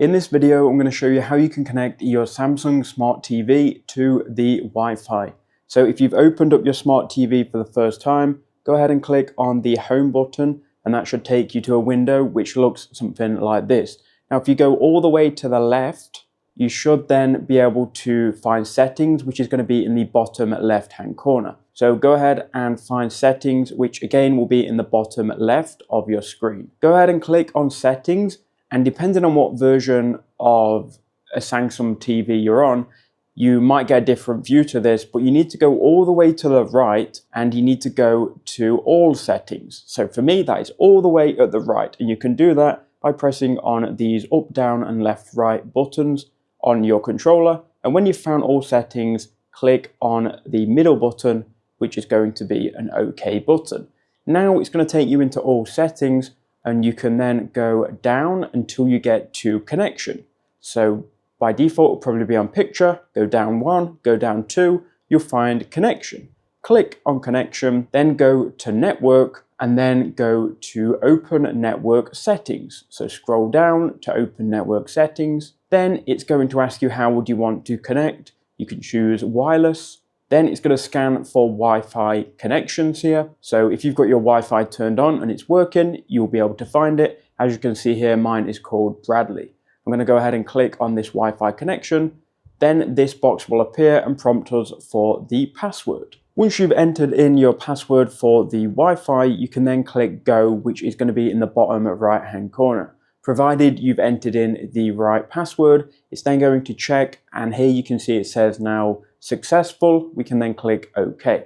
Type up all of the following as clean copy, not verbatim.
In this video, I'm going to show you how you can connect your Samsung Smart TV to the Wi-Fi. So if you've opened up your Smart TV for the first time, go ahead and click on the Home button, and that should take you to a window which looks something like this. Now, if you go all the way to the left, you should then be able to find Settings, which is going to be in the bottom left-hand corner. So go ahead and find Settings, which again will be in the bottom left of your screen. Go ahead and click on Settings. And depending on what version of a Samsung TV you're on, you might get a different view to this, but you need to go all the way to the right and you need to go to all settings. So for me, that is all the way at the right. And you can do that by pressing on these up, down and left, right buttons on your controller. And when you've found all settings, click on the middle button, which is going to be an OK button. Now it's going to take you into all settings, and you can then go down until you get to connection. So by default, it'll probably be on picture, go down 1, go down 2, you'll find connection. Click on connection, then go to network, and then go to open network settings. So scroll down to open network settings. Then it's going to ask you how would you want to connect. You can choose wireless. Then it's going to scan for Wi-Fi connections here. So if you've got your Wi-Fi turned on and it's working, you'll be able to find it. As you can see here, mine is called Bradley. I'm going to go ahead and click on this Wi-Fi connection. Then this box will appear and prompt us for the password. Once you've entered in your password for the Wi-Fi, you can then click Go, which is going to be in the bottom right-hand corner. Provided you've entered in the right password, it's then going to check, and here you can see it says now successful. We can then click OK.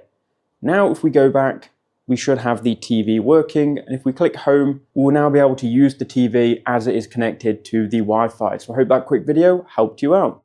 Now if we go back, we should have the TV working, and if we click home, we'll now be able to use the TV as it is connected to the Wi-Fi. So I hope that quick video helped you out.